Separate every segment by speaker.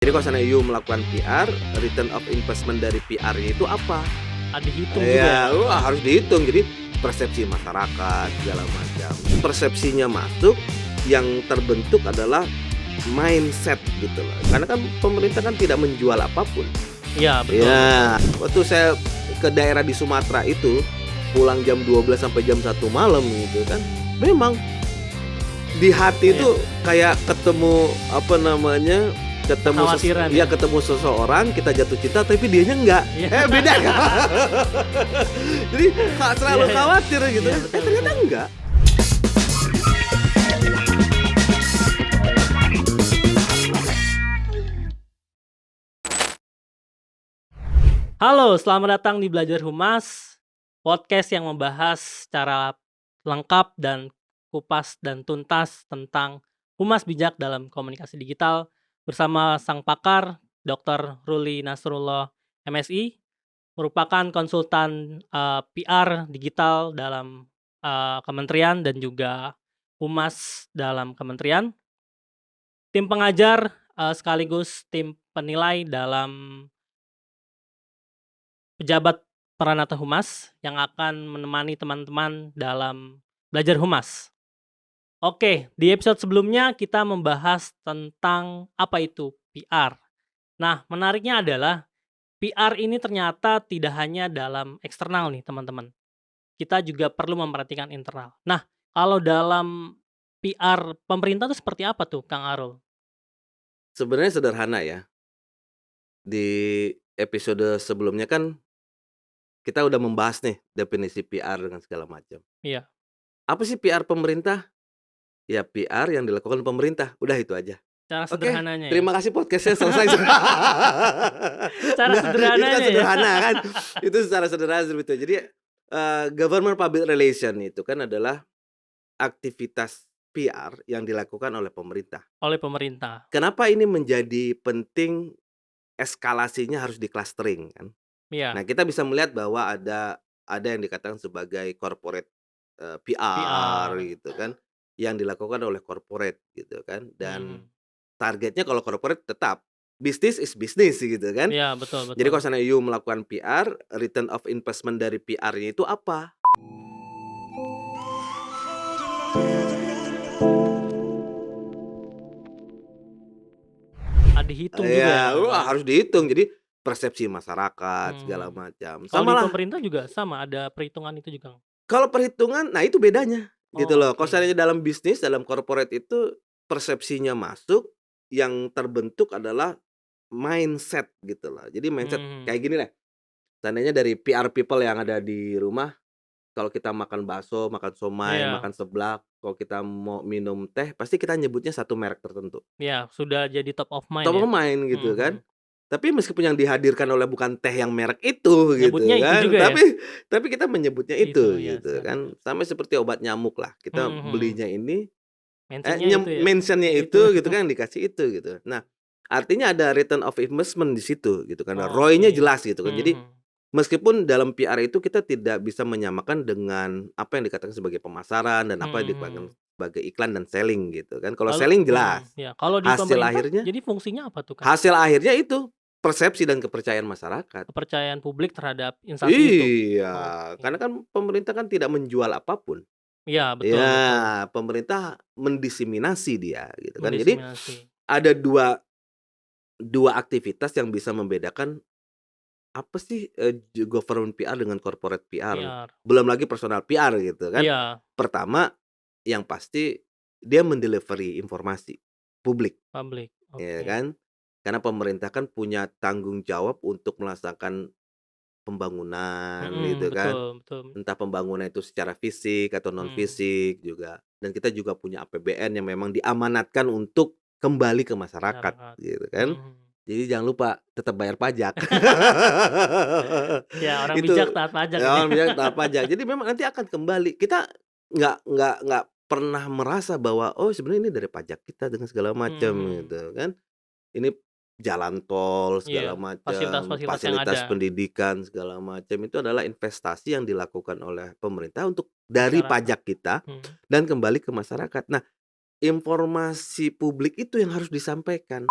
Speaker 1: Jadi kalau seandainya you melakukan PR, return of investment dari PR-nya itu apa?
Speaker 2: Dihitung juga ya?
Speaker 1: Ya, wah harus dihitung. Jadi persepsi masyarakat segala macam. Persepsinya masuk, yang terbentuk adalah mindset gitu loh. Karena kan pemerintah kan tidak menjual apapun.
Speaker 2: Iya, betul.
Speaker 1: Ya, waktu saya ke daerah di Sumatera itu pulang jam 12 sampai jam 1 malam gitu kan. Memang di hati itu kayak ketemu
Speaker 2: Kekhawatiran ya?
Speaker 1: ketemu seseorang, kita jatuh cinta tapi dianya enggak. Beda kan? Jadi selalu khawatir gitu.
Speaker 2: Iya,
Speaker 1: Ternyata enggak.
Speaker 2: Halo, selamat datang di Belajar Humas, podcast yang membahas secara lengkap dan kupas dan tuntas tentang humas bijak dalam komunikasi digital bersama sang pakar Dr. Ruli Nasrullah MSI, merupakan konsultan PR digital dalam kementerian dan juga humas dalam kementerian, tim pengajar sekaligus tim penilai dalam pejabat Peranata Humas yang akan menemani teman-teman dalam belajar humas. Oke, di episode sebelumnya kita membahas tentang apa itu PR. Nah, menariknya adalah PR ini ternyata tidak hanya dalam eksternal nih teman-teman. Kita juga perlu memperhatikan internal. Nah, kalau dalam PR pemerintah itu seperti apa tuh Kang Arul?
Speaker 1: Sebenarnya sederhana ya. Di episode sebelumnya kan kita udah membahas nih definisi PR dengan segala macam.
Speaker 2: Iya.
Speaker 1: Apa sih PR pemerintah? Ya PR yang dilakukan pemerintah, udah itu aja.
Speaker 2: Cara
Speaker 1: Oke,
Speaker 2: sederhananya ya.
Speaker 1: terima kasih podcastnya selesai.
Speaker 2: Cara
Speaker 1: Nah, itu kan
Speaker 2: sederhananya ya.
Speaker 1: sederhana kan. Itu secara sederhana seperti itu. Jadi government public relation itu kan adalah aktivitas PR yang dilakukan oleh pemerintah.
Speaker 2: Oleh pemerintah.
Speaker 1: Kenapa ini menjadi penting, eskalasinya harus di-clustering kan.
Speaker 2: Iya.
Speaker 1: Nah, kita bisa melihat bahwa ada yang dikatakan sebagai corporate PR gitu kan, yang dilakukan oleh corporate gitu kan, dan targetnya kalau corporate tetap bisnis is bisnis gitu kan.
Speaker 2: Iya, betul.
Speaker 1: Jadi kalau seandainya you melakukan PR, return of investment dari PR-nya itu apa?
Speaker 2: Dihitung juga ya?
Speaker 1: Wah harus dihitung. Jadi persepsi masyarakat segala macam.
Speaker 2: Kalau di
Speaker 1: Samalah.
Speaker 2: pemerintah juga sama, ada perhitungan itu juga?
Speaker 1: Kalau perhitungan, nah itu bedanya gitu loh. Kalau
Speaker 2: Oke.
Speaker 1: seandainya dalam bisnis, dalam corporate itu persepsinya masuk, yang terbentuk adalah mindset gitu loh. Jadi mindset kayak gini lah. Seandainya dari PR people yang ada di rumah, kalau kita makan bakso, makan somai, makan seblak, kalau kita mau minum teh, pasti kita nyebutnya satu merek tertentu.
Speaker 2: Iya, sudah jadi top of mind
Speaker 1: Top
Speaker 2: ya?
Speaker 1: of mind gitu kan. Tapi meskipun yang dihadirkan oleh bukan teh yang merek itu gitu
Speaker 2: Nyebutnya itu
Speaker 1: kan,
Speaker 2: juga ya?
Speaker 1: tapi kita menyebutnya
Speaker 2: Itu,
Speaker 1: itu
Speaker 2: ya,
Speaker 1: gitu
Speaker 2: siap.
Speaker 1: kan. Sama seperti obat nyamuk lah, kita belinya ini
Speaker 2: Mentionnya itu ya?
Speaker 1: mention-nya itu gitu kan, dikasih itu gitu. Nah, artinya ada return of investment di situ gitu kan. ROI-nya jelas gitu kan. Jadi meskipun dalam PR itu kita tidak bisa menyamakan dengan apa yang dikatakan sebagai pemasaran dan apa yang dikatakan sebagai iklan dan selling gitu kan. Kalau selling jelas.
Speaker 2: Ya, kalau di
Speaker 1: Hasil
Speaker 2: pemerintah
Speaker 1: akhirnya
Speaker 2: jadi fungsinya apa tuh, Kang?
Speaker 1: hasil akhirnya itu persepsi dan kepercayaan masyarakat.
Speaker 2: Kepercayaan publik terhadap instansi itu?
Speaker 1: Iya, karena kan pemerintah kan tidak menjual apapun.
Speaker 2: Iya, betul.
Speaker 1: Pemerintah mendiseminasi dia gitu kan. Jadi
Speaker 2: Mendiseminasi.
Speaker 1: ada dua aktivitas yang bisa membedakan apa sih government PR dengan corporate PR. Belum lagi personal PR gitu kan.
Speaker 2: Iya.
Speaker 1: Pertama, yang pasti dia mendelivery informasi publik.
Speaker 2: Publik,
Speaker 1: Ya
Speaker 2: oke.
Speaker 1: kan? Karena pemerintah kan punya tanggung jawab untuk melaksanakan pembangunan gitu kan.
Speaker 2: Betul.
Speaker 1: Entah pembangunan itu secara fisik atau non fisik juga. Dan kita juga punya APBN yang memang diamanatkan untuk kembali ke masyarakat gitu kan. Jadi jangan lupa tetap bayar pajak.
Speaker 2: Ya, orang
Speaker 1: Itu,
Speaker 2: bijak taat pajak.
Speaker 1: orang bijak taat pajak. Jadi memang nanti akan kembali. Kita nggak pernah merasa bahwa oh sebenarnya ini dari pajak kita dengan segala macam gitu kan. Ini jalan tol segala macam, fasilitas pendidikan segala macam, itu adalah investasi yang dilakukan oleh pemerintah untuk dari pajak kita dan kembali ke masyarakat. Nah, informasi publik itu yang harus disampaikan.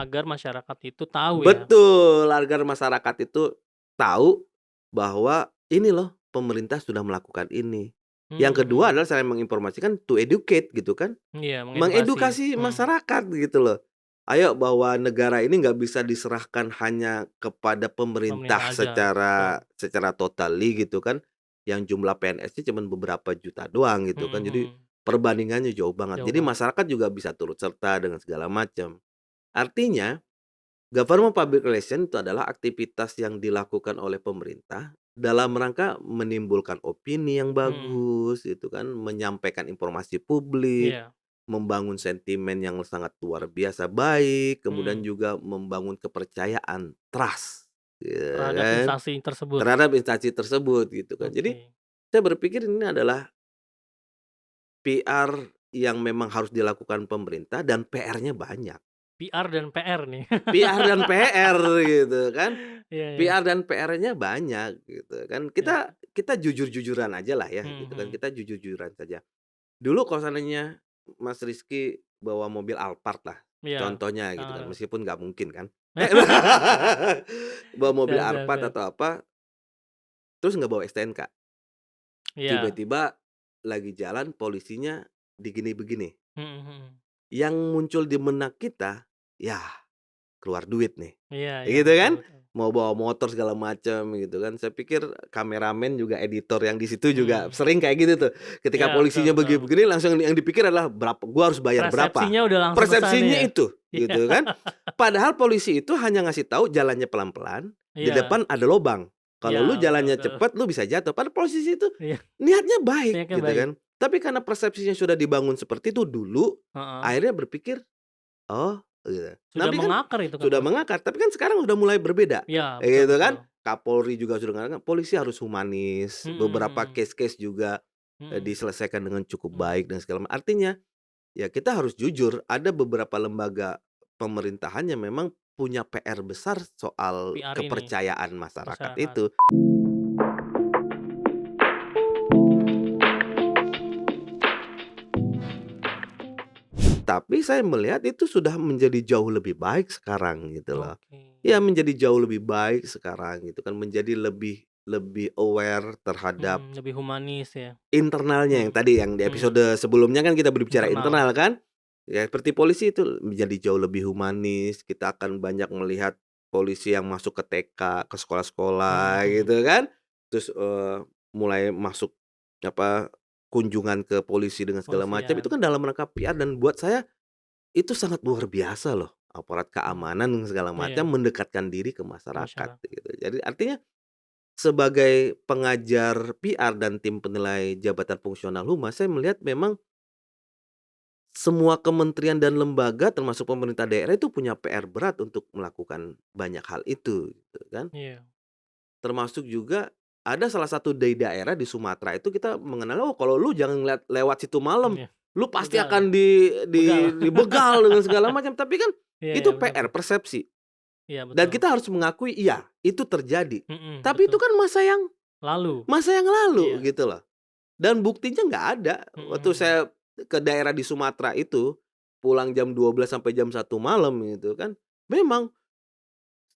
Speaker 2: agar masyarakat itu tahu ya.
Speaker 1: Betul, agar masyarakat itu tahu bahwa ini loh pemerintah sudah melakukan ini. Yang kedua
Speaker 2: Mhm.
Speaker 1: adalah selain menginformasikan to educate gitu kan,
Speaker 2: Iya, mengedukasi.
Speaker 1: mengedukasi masyarakat gitu loh. Ayo bahwa negara ini nggak bisa diserahkan hanya kepada pemerintah
Speaker 2: Pemerintah aja, betul.
Speaker 1: secara totally gitu kan, yang jumlah PNS-nya cuman beberapa juta doang gitu kan. Jadi
Speaker 2: Mhm.
Speaker 1: perbandingannya jauh banget.
Speaker 2: Jauh
Speaker 1: Jadi
Speaker 2: banget.
Speaker 1: masyarakat juga bisa turut serta dengan segala macam. Artinya government public relation itu adalah aktivitas yang dilakukan oleh pemerintah dalam rangka menimbulkan opini yang
Speaker 2: Mhm.
Speaker 1: bagus, itu kan, menyampaikan informasi publik,
Speaker 2: Iya.
Speaker 1: membangun sentimen yang sangat luar biasa baik, kemudian
Speaker 2: Mhm.
Speaker 1: juga membangun kepercayaan, trust, ya
Speaker 2: Terhadap
Speaker 1: kan,
Speaker 2: instansi tersebut.
Speaker 1: terhadap instansi tersebut gitu kan. Jadi
Speaker 2: Oke.
Speaker 1: saya berpikir ini adalah PR yang memang harus dilakukan pemerintah dan PR-nya banyak.
Speaker 2: PR dan PR nih.
Speaker 1: PR dan PR gitu kan.
Speaker 2: Iya, iya.
Speaker 1: PR dan PR-nya banyak gitu kan.
Speaker 2: Iya.
Speaker 1: Kita kita jujur-jujuran aja lah ya
Speaker 2: Mhm,
Speaker 1: gitu kan,
Speaker 2: mhm.
Speaker 1: kita jujur-jujuran saja. Dulu kalau seandainya Mas Rizky bawa mobil Alphard lah,
Speaker 2: Iya,
Speaker 1: contohnya gitu kan,
Speaker 2: heeh.
Speaker 1: meskipun nggak mungkin kan. Bawa mobil
Speaker 2: Siap, siap,
Speaker 1: Alphard
Speaker 2: siap.
Speaker 1: atau apa, terus nggak bawa STNK,
Speaker 2: Iya.
Speaker 1: tiba-tiba lagi jalan polisinya digini begini,
Speaker 2: Mhm, mhm.
Speaker 1: yang muncul di benak kita, ya keluar duit nih,
Speaker 2: Iya, iya,
Speaker 1: gitu
Speaker 2: betul,
Speaker 1: kan.
Speaker 2: betul.
Speaker 1: Mau bawa motor segala macam gitu kan. Saya pikir kameramen juga editor yang di situ juga
Speaker 2: Mhm.
Speaker 1: sering kayak gitu tuh. Ketika
Speaker 2: Iya, betul,
Speaker 1: polisinya
Speaker 2: betul.
Speaker 1: begini-begini langsung yang dipikir adalah berapa gua harus bayar berapa.
Speaker 2: Persepsinya udah langsung ke sana
Speaker 1: Persepsinya
Speaker 2: ya?
Speaker 1: itu,
Speaker 2: Iya.
Speaker 1: gitu kan. Padahal polisi itu hanya ngasih tahu jalannya pelan-pelan, di
Speaker 2: Iya.
Speaker 1: depan ada lobang. Kalau lu
Speaker 2: Iya, betul,
Speaker 1: jalannya
Speaker 2: betul.
Speaker 1: cepat lu bisa jatuh. Padahal posisi itu
Speaker 2: Iya,
Speaker 1: niatnya baik
Speaker 2: niatnya
Speaker 1: gitu
Speaker 2: baik.
Speaker 1: kan. Tapi karena persepsinya sudah dibangun seperti itu dulu,
Speaker 2: Heeh.
Speaker 1: akhirnya berpikir, "Oh," gitu.
Speaker 2: Sudah
Speaker 1: Tapi kan
Speaker 2: mengakar itu kan,
Speaker 1: sudah
Speaker 2: Mas.
Speaker 1: mengakar, tapi kan sekarang udah mulai berbeda,
Speaker 2: Iya, betul,
Speaker 1: gitu
Speaker 2: betul.
Speaker 1: kan. Kapolri juga sudah mengatakan polisi harus humanis,
Speaker 2: Mhm,
Speaker 1: beberapa
Speaker 2: mhm.
Speaker 1: case-case juga,
Speaker 2: Mhm,
Speaker 1: diselesaikan dengan cukup
Speaker 2: mhm.
Speaker 1: baik dan segala artinya, ya kita harus jujur, ada beberapa lembaga pemerintahan yang memang punya PR besar soal
Speaker 2: PR ini,
Speaker 1: kepercayaan masyarakat
Speaker 2: masyarakat.
Speaker 1: itu. Tapi saya melihat itu sudah menjadi jauh lebih baik sekarang gitu loh.
Speaker 2: Oke.
Speaker 1: Ya menjadi jauh lebih baik sekarang gitu kan, menjadi lebih lebih aware terhadap
Speaker 2: Lebih humanis ya.
Speaker 1: internalnya yang
Speaker 2: Mhm,
Speaker 1: tadi yang di episode
Speaker 2: mhm.
Speaker 1: sebelumnya kan kita berbicara
Speaker 2: Internal.
Speaker 1: internal kan. Ya seperti polisi itu menjadi jauh lebih humanis, kita akan banyak melihat polisi yang masuk ke TK, ke
Speaker 2: Mhm,
Speaker 1: sekolah-sekolah
Speaker 2: mhm.
Speaker 1: gitu kan. Terus, mulai masuk apa, kunjungan ke polisi dengan segala macam, itu
Speaker 2: Kepolisian.
Speaker 1: kan dalam rangka PR dan buat saya itu sangat luar biasa loh, aparat
Speaker 2: Mhm.
Speaker 1: keamanan dan segala macam
Speaker 2: Iya,
Speaker 1: mendekatkan diri ke
Speaker 2: ke
Speaker 1: masyarakat
Speaker 2: masyarakat.
Speaker 1: gitu. Jadi artinya sebagai pengajar PR dan tim penilai jabatan fungsional humas, saya melihat memang semua kementerian dan lembaga termasuk pemerintah daerah itu punya PR berat untuk melakukan banyak hal itu, gitu kan.
Speaker 2: Iya.
Speaker 1: Termasuk juga ada salah satu dari daerah di Sumatera itu kita mengenal, "Oh kalau lu jangan lewat situ malam,
Speaker 2: Iya.
Speaker 1: lu pasti
Speaker 2: Begal ya?
Speaker 1: akan
Speaker 2: Begal.
Speaker 1: dibegal dengan segala macam." Tapi kan
Speaker 2: Iya,
Speaker 1: itu
Speaker 2: iya, betul,
Speaker 1: PR,
Speaker 2: betul.
Speaker 1: persepsi.
Speaker 2: Iya,
Speaker 1: Dan
Speaker 2: betul.
Speaker 1: kita harus mengakui, iya, itu terjadi.
Speaker 2: Mhm,
Speaker 1: Tapi itu
Speaker 2: betul.
Speaker 1: kan
Speaker 2: Lalu.
Speaker 1: masa yang lalu
Speaker 2: Iya.
Speaker 1: gitu loh. Dan buktinya nggak ada.
Speaker 2: Mhm,
Speaker 1: Waktu
Speaker 2: mhm.
Speaker 1: saya ke daerah di Sumatera itu, pulang jam 12 sampai jam 1 malam gitu kan, memang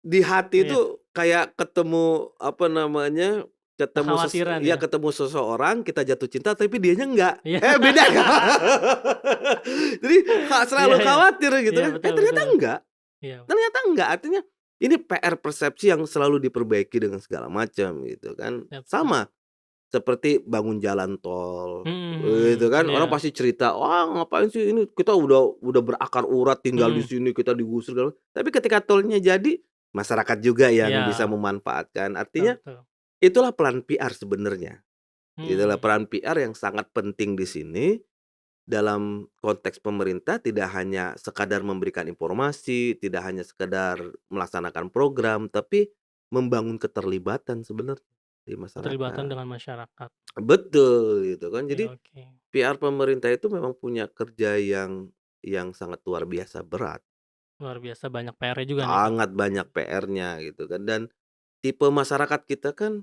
Speaker 1: di hati
Speaker 2: Iya.
Speaker 1: itu kayak ketemu, apa namanya,
Speaker 2: Kekhawatiran ya?
Speaker 1: ketemu seseorang, kita jatuh cinta tapi dianya enggak.
Speaker 2: Iya.
Speaker 1: Beda kan? Jadi
Speaker 2: Iya,
Speaker 1: selalu
Speaker 2: iya.
Speaker 1: khawatir gitu
Speaker 2: Iya,
Speaker 1: kan,
Speaker 2: betul,
Speaker 1: ternyata
Speaker 2: betul.
Speaker 1: enggak.
Speaker 2: Iya.
Speaker 1: Ternyata enggak, artinya ini PR persepsi yang selalu diperbaiki dengan segala macam gitu kan.
Speaker 2: Siap, siap.
Speaker 1: Sama seperti bangun jalan tol, gitu
Speaker 2: Mhm,
Speaker 1: kan,
Speaker 2: mhm.
Speaker 1: orang
Speaker 2: Iya.
Speaker 1: pasti cerita, "Wah ngapain sih ini kita udah berakar urat tinggal di
Speaker 2: Mhm.
Speaker 1: sini, kita digusur segala." Tapi ketika tolnya jadi, masyarakat juga yang bisa
Speaker 2: Iya.
Speaker 1: memanfaatkan.
Speaker 2: Betul,
Speaker 1: Artinya
Speaker 2: betul.
Speaker 1: itulah peran PR sebenarnya, itulah
Speaker 2: Mhm.
Speaker 1: peran PR yang sangat penting di sini. Dalam konteks pemerintah tidak hanya sekadar memberikan informasi, tidak hanya sekedar melaksanakan program, tapi membangun keterlibatan sebenarnya di
Speaker 2: Keterlibatan
Speaker 1: masyarakat.
Speaker 2: dengan masyarakat.
Speaker 1: Betul, gitu kan.
Speaker 2: Iya,
Speaker 1: Jadi
Speaker 2: oke.
Speaker 1: PR pemerintah itu memang punya kerja yang sangat luar biasa berat,
Speaker 2: Luar biasa banyak PR-nya juga nih, Bang.
Speaker 1: sangat banyak PR-nya gitu kan. Dan tipe masyarakat kita kan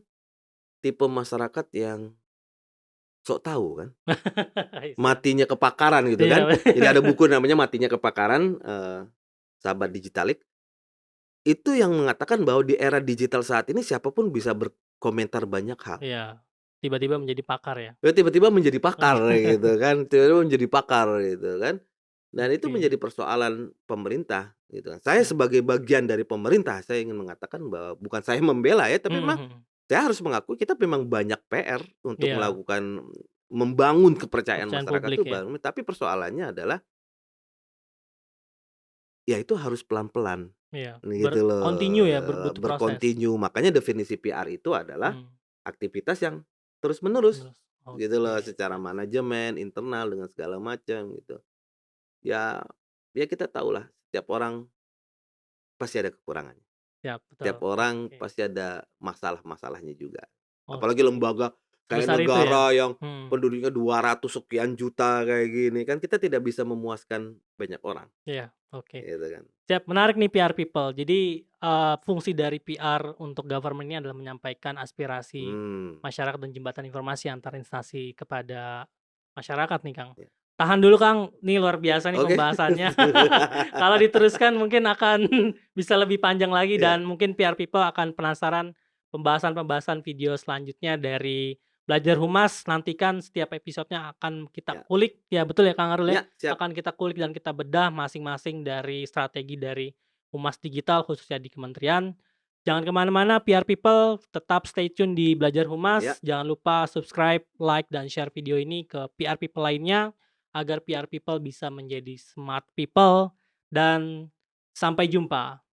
Speaker 1: tipe masyarakat yang sok tahu kan,
Speaker 2: Siap.
Speaker 1: matinya kepakaran gitu
Speaker 2: Iya,
Speaker 1: kan. Jadi ada buku namanya Matinya Kepakaran, sahabat Digitalik, itu yang mengatakan bahwa di era digital saat ini siapapun bisa berkomentar banyak hal.
Speaker 2: Iya, tiba-tiba menjadi pakar ya?
Speaker 1: Ya tiba-tiba menjadi
Speaker 2: Oh iya,
Speaker 1: pakar gitu kan, tiba-tiba menjadi pakar gitu kan. Dan itu
Speaker 2: oke,
Speaker 1: menjadi persoalan pemerintah gitu kan. Saya
Speaker 2: ya,
Speaker 1: sebagai bagian dari pemerintah, saya ingin mengatakan bahwa bukan saya membela ya, tapi
Speaker 2: mhm
Speaker 1: memang
Speaker 2: mhm,
Speaker 1: saya harus mengakui kita memang banyak PR untuk
Speaker 2: iya,
Speaker 1: melakukan membangun kepercayaan
Speaker 2: kepercayaan
Speaker 1: masyarakat
Speaker 2: publik
Speaker 1: itu
Speaker 2: ya?
Speaker 1: tapi persoalannya adalah ya itu harus pelan-pelan
Speaker 2: Iya,
Speaker 1: gitu
Speaker 2: continue ya,
Speaker 1: loh,
Speaker 2: butuh proses.
Speaker 1: Makanya definisi PR itu adalah
Speaker 2: Mmm,
Speaker 1: aktivitas yang terus-menerus
Speaker 2: terus,
Speaker 1: gitu
Speaker 2: oke,
Speaker 1: loh, secara
Speaker 2: siap
Speaker 1: manajemen, internal dengan segala macam gitu. Ya ya kita tahulah setiap orang pasti ada kekurangannya.
Speaker 2: siap,
Speaker 1: Setiap
Speaker 2: betul,
Speaker 1: orang
Speaker 2: oke
Speaker 1: pasti ada masalah-masalahnya juga. Apalagi
Speaker 2: oke,
Speaker 1: lembaga kayak
Speaker 2: sebesar itu ya?
Speaker 1: negara yang
Speaker 2: Mhm,
Speaker 1: penduduknya 200 sekian juta kayak gini, kan kita tidak bisa memuaskan banyak orang,
Speaker 2: iya, oke.
Speaker 1: gitu kan.
Speaker 2: Siap, menarik nih PR people. Jadi, fungsi dari PR untuk government ini adalah menyampaikan aspirasi
Speaker 1: Hmm,
Speaker 2: masyarakat dan jembatan informasi antar instansi kepada masyarakat nih, Kang.
Speaker 1: ya.
Speaker 2: Tahan dulu, Kang, nih luar biasa nih
Speaker 1: Oke.
Speaker 2: pembahasannya. Kalau diteruskan mungkin akan bisa lebih panjang lagi
Speaker 1: Iya
Speaker 2: dan mungkin PR people akan penasaran pembahasan-pembahasan video selanjutnya dari Belajar Humas. Nantikan setiap episodenya akan kita
Speaker 1: iya
Speaker 2: kulik, ya betul ya, Kang Arul ya?
Speaker 1: iya, siap.
Speaker 2: Akan kita kulik dan kita bedah masing-masing dari strategi dari Humas Digital khususnya di kementerian. Jangan kemana-mana PR People, tetap stay tune di Belajar
Speaker 1: Iya.
Speaker 2: Humas. Jangan lupa subscribe, like, dan share video ini ke PR People lainnya agar PR People bisa menjadi smart people dan sampai jumpa.